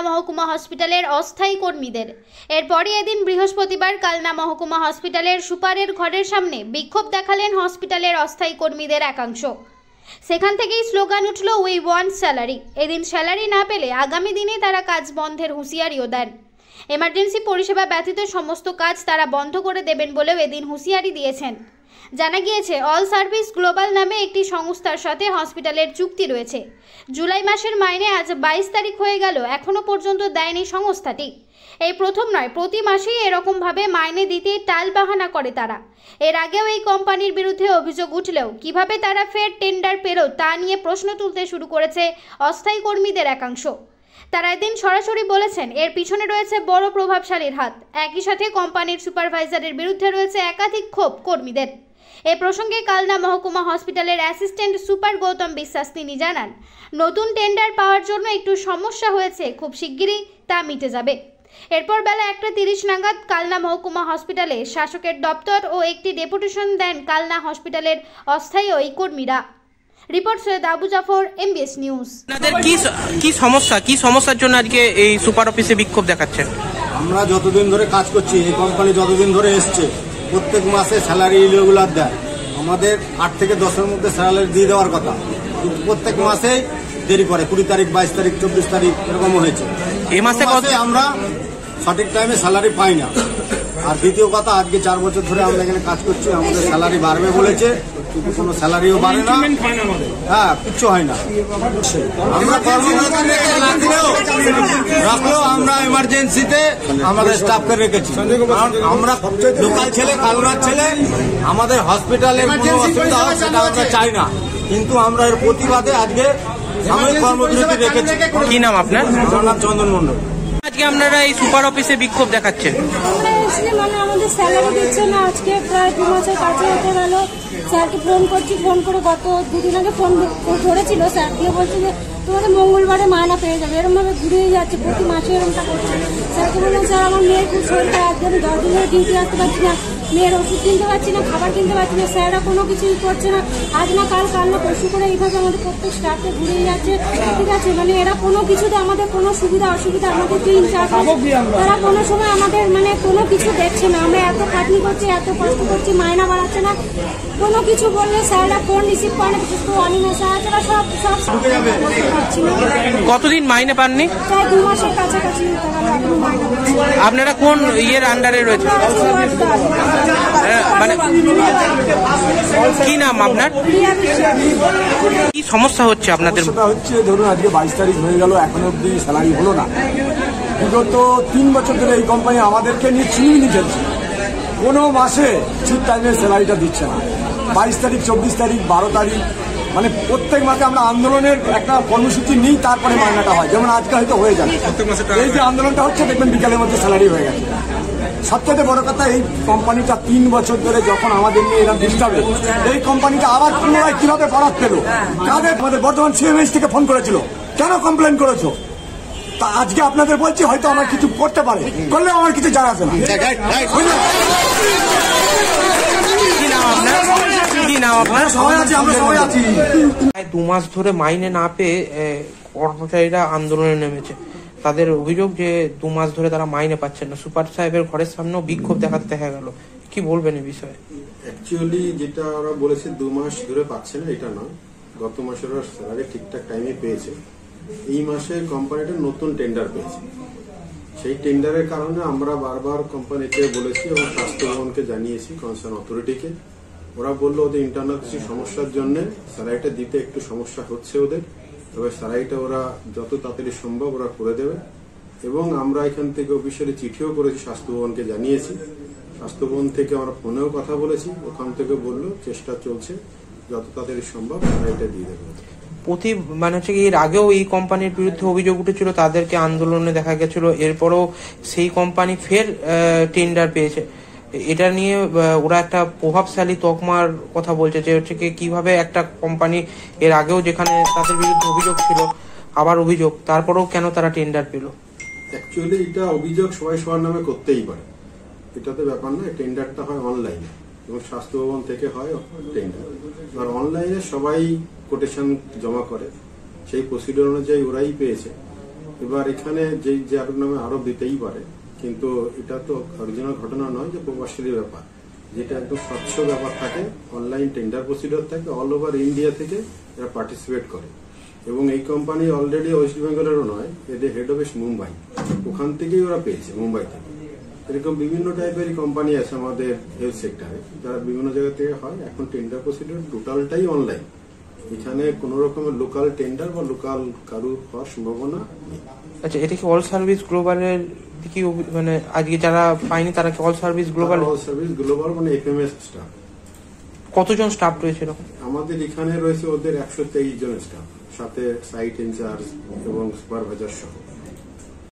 মহকুমা হসপিটালের অস্থায়ী কর্মীদের এরপরই এদিন বৃহস্পতিবার কালনা মহকুমা হসপিটালের সুপারের ঘরের সামনে বিক্ষোভ দেখালেন হসপিটালের অস্থায়ী কর্মীদের একাংশ। সেখান থেকেই স্লোগান উঠল উই ওয়ান্ট স্যালারি। এদিন স্যালারি না পেলে আগামী দিনে তারা কাজ বন্ধের হুঁশিয়ারিও দেন। এমার্জেন্সি পরিষেবা ব্যতীত সমস্ত কাজ তারা বন্ধ করে দেবেন বলেও এদিন হুঁশিয়ারি দিয়েছেন। জানা গিয়েছে অল সার্ভিস গ্লোবাল নামে একটি সংস্থার সাথে হসপিটালের চুক্তি রয়েছে। জুলাই মাসের মাইনে আজ 22 তারিখ হয়ে গেল, এখনও পর্যন্ত দেয়নি সংস্থাটি। এই প্রথম নয়, প্রতি মাসেই এরকমভাবে মাইনে দিতে টালবাহানা করে তারা। এর আগেও এই কোম্পানির বিরুদ্ধে অভিযোগ উঠলেও কিভাবে তারা ফের টেন্ডার পেল তা নিয়ে প্রশ্ন তুলতে শুরু করেছে অস্থায়ী কর্মীদের একাংশ। তারা এদিন সরাসরি বলেছেন এর পিছনে রয়েছে বড় প্রভাবশালীর হাত। একই সাথে কোম্পানির সুপারভাইজারের বিরুদ্ধে রয়েছে একাধিক ক্ষোভ কর্মীদের। এ প্রসঙ্গে কালনা মহকুমা হসপিটালের অ্যাসিস্ট্যান্ট সুপার গৌতম বিশ্বাস তিনি জানান, নতুন টেন্ডার পাওয়ার জন্য একটু সমস্যা হয়েছে, খুব শিগগিরই তা মিটে যাবে। এরপর বেলা 1:30 নাগাদ কালনা মহকুমা হসপিটালে শাসকের দপ্তর ও একটি ডেপুটেশন দেন কালনা হসপিটালের অস্থায়ী ওই কর্মীরা। Report Syed Abu Jafar, MBS news. আপনাদের কি সমস্যার জন্য আজকে এই সুপার অফিসে বিক্ষোভ দেখাচ্ছেন? আমরা যতদিন ধরে কাজ করছি, এই কোম্পানি যতদিন ধরে এসছে, প্রত্যেক মাসে স্যালারি ইরেগুলার দেয়। আমাদের 8 থেকে 10-এর মধ্যে স্যালারি দিয়ে দেওয়ার কথা, কিন্তু প্রত্যেক মাসেই দেরি করে। 20 তারিখ, 22 তারিখ, 24 তারিখ এরকম হয়েছে। এই মাসে আমরা সঠিক টাইমে স্যালারি পাই না। আর দ্বিতীয় কথা, আজকে 4 বছর ধরে আমরা এখানে কাজ করছি, আমাদের স্যালারি বাড়বে বলেছে, কিন্তু কোনো স্যালারিও বাড়ে না। হ্যাঁ, কিচ্ছু হয় না। আমরা রাখলেও আমরা এমার্জেন্সিতে আমাদের স্টাফকে রেখেছি। আমরা লোকাল ছেলে, কালনার ছেলে, আমাদের হসপিটালে কোনো অসুবিধা হয় সেটা আমরা চাই না, কিন্তু আমরা এর প্রতিবাদে আজকে সাময়িক কর্মবিরতি রেখেছি। কি নাম আপনার? আমার নাম চন্দন মন্ডল। আজকে আপনারা এই সুপার অফিসে বিক্ষোভ দেখাচ্ছেন? মানে আমাদের স্যালারি দিচ্ছে না। আজকে প্রায় 2 মাসের কাছে হতে গেল। স্যারকে ফোন করছি, ফোন করে গত 2 দিন আগে ফোন ধরেছিল স্যার, দিয়ে বলছে যে তোমাদের মঙ্গলবারে মায়না পেয়ে যাবে। এরকমভাবে ঘুরিয়ে যাচ্ছে, প্রতি মাসে এরকমটা করছে। স্যারকে বললাম স্যার আমার মেয়ের খুব শরীর খারাপ, আমি 10 দিন ধরে ডিউটি আসতে পারছি না, মেয়ের ওষুধ কিনতে পারছি না, খাবার কিনতে পারছি না। স্যাররা কোনো কিছুই করছে না। আজ না কাল, কাল না পরশু করে এইভাবে আমাদের প্রত্যেক স্টাফকে ঘুরিয়ে যাচ্ছে। ঠিক আছে, মানে এরা কোনো কিছুতে আমাদের কোনো সুবিধা অসুবিধা, আমাদের যে ইনচার্জ তারা কোনো সময় আমাদের মানে কোনো কিছু দেখছে না। আমরা এত খাটনি করছি, এত কষ্ট করছি, মায়না বাড়াচ্ছে না। কোনো কিছু বললে স্যাররা ফোন রিসিভ করে না, বিশেষ করে অনিমেষা আছে বা সব পাচ্ছি না। কতদিন মাইনে পাননি? প্রায় 2 মাসের কাছাকাছি। আপনারা কোন ইয়ের আন্ডারে রয়েছে? মানে কি নাম আপনার? কি সমস্যা হচ্ছে আপনাদের? হচ্ছে ধরুন আজকে 22 তারিখ হয়ে গেল, এখনো অব্দি স্যালারি হলো না। বিগত 3 বছর ধরে এই কোম্পানি আমাদেরকে নিয়ে চিনি খেলছে। কোনো মাসে ঠিক টাইমে স্যালারিটা দিচ্ছে না। 22 তারিখ, 24 তারিখ, 12 তারিখ, মানে প্রত্যেক মাসে আমরা আন্দোলনের একটা কর্মসূচি নিই, তারপরে মাইনাটা হয়। যেমন আজকে হয়তো হয়ে যাবে। এই যে আন্দোলনটা হচ্ছে, দেখবেন বিকালের মধ্যে স্যালারি হয়ে গেছে। সবচেয়ে বড় কথা, এই কোম্পানিটা 3 বছর ধরে যখন আমাদের নিয়ে এরা ডিস্টার্ব, এই কোম্পানিটা আবার পুনরায় কিভাবে বরাদ পেল? কাদের? আমাদের বর্তমান CMH থেকে ফোন করেছিল, কেন কমপ্লেন করেছো? তা আজকে আপনাদের বলছি, হয়তো আমার কিছু করতে পারে, করলেও আমার কিছু জানা আছে না। কি নাম আপনার? সবাই আছি, আমরা সবাই আছি। 2 মাস ধরে মাইনে না পেয়ে কর্মচারীরা আন্দোলনে নেমেছে। তাদের অভিযোগ যে 2 মাস ধরে তারা মাইনে পাচ্ছেন না। সুপার সাহেবের ঘরের সামনেও বিক্ষোভ দেখাতে দেখা গেল। কি বলবেন এই বিষয়ে? অ্যাকচুয়ালি যেটা ওরা বলেছে 2 মাস ধরে পাচ্ছে না, এটা নয়। গত মাসের ওরা স্যালারি ঠিকঠাক টাইমে পেয়েছে। এই মাসে কোম্পানিটা নতুন টেন্ডার পেয়েছে। সেই টেন্ডারের কারণে আমরা বারবার কোম্পানিকে বলেছি এবং স্বাস্থ্য ভবনকে জানিয়েছি, কনসার্ন অথরিটিকে। ওরা বললো ওদের ইন্টারনাল কিছু সমস্যার জন্য স্যালারিটা দিতে একটু সমস্যা হচ্ছে ওদের, তবে স্যালারিটা ওরা যত তাড়াতাড়ি সম্ভব ওরা করে দেবে। এবং আমরা এখান থেকে অফিসিয়ালি চিঠিও করেছি, স্বাস্থ্য ভবনকে জানিয়েছি। স্বাস্থ্য ভবন থেকে আমরা ফোনেও কথা বলেছি, ওখান থেকে বললো চেষ্টা চলছে, যত তাড়াতাড়ি সম্ভব স্যালারিটা দিয়ে দেবে। মানে হচ্ছে এর আগেও এই কোম্পানির বিরুদ্ধে অভিযোগ উঠেছিল, তাদেরকে আন্দোলনে দেখা গেছিল। এরপরও সেই কোম্পানি ফের টেন্ডার পেয়েছে। এটা নিয়ে ওরা একটা প্রভাবশালী তকমার কথা বলছে, যে হচ্ছে কিভাবে একটা কোম্পানি এর আগেও যেখানে তাদের বিরুদ্ধে অভিযোগ ছিল, আবার অভিযোগ, তারপরেও কেন তারা টেন্ডার পেল? অ্যাকচুয়ালি এটা অভিযোগ সবাই সবার নামে করতেই পারে। এটাতে ব্যাপার না, টেন্ডারটা হয় অনলাইনে এবং স্বাস্থ্য ভবন থেকে হয় টেন্ডার। আর অনলাইনে সবাই কোটেশন জমা করে, সেই প্রসিডিওর অনুযায়ী ওরাই পেয়েছে। এবার এখানে যে যার নামে আরো দিতেই পারে, কিন্তু এটা তো অরিজিনাল ঘটনা নয় যে প্রবাসীর ব্যাপার, যেটা একদম স্বচ্ছ ব্যাপার থাকে। অনলাইন টেন্ডার প্রসিডিওর থাকে, অল ওভার ইন্ডিয়া থেকে এরা পার্টিসিপেট করে। এবং এই কোম্পানি অলরেডি ওয়েস্ট বেঙ্গলেরও নয়, এদের হেড অফিস মুম্বাই, ওখান থেকেই ওরা পেয়েছে, মুম্বাই থেকে। এরকম বিভিন্ন টাইপের কোম্পানি আছে আমাদের হেলথ সেক্টরে, যারা বিভিন্ন জায়গা থেকে হয়। এখন টেন্ডার প্রসিডিওর টোটালটাই অনলাইন, এখানে কোন রকমের লোকাল টেন্ডার বা লোকাল কারু হওয়ার সম্ভাবনা নেই। আচ্ছা, এটা কি অল সার্ভিস গ্লোবালের কি, মানে আজকে যারা পায়নি তারা কি all service global? All service global মানে এফএমএস স্টাফ। কতজন স্টাফ রয়েছে এরকম? আমাদের এখানে রয়েছে ওদের 123 জন স্টাফ, সাথে সাইট ইনচার্জ এবং সুপারভাইজার সহ।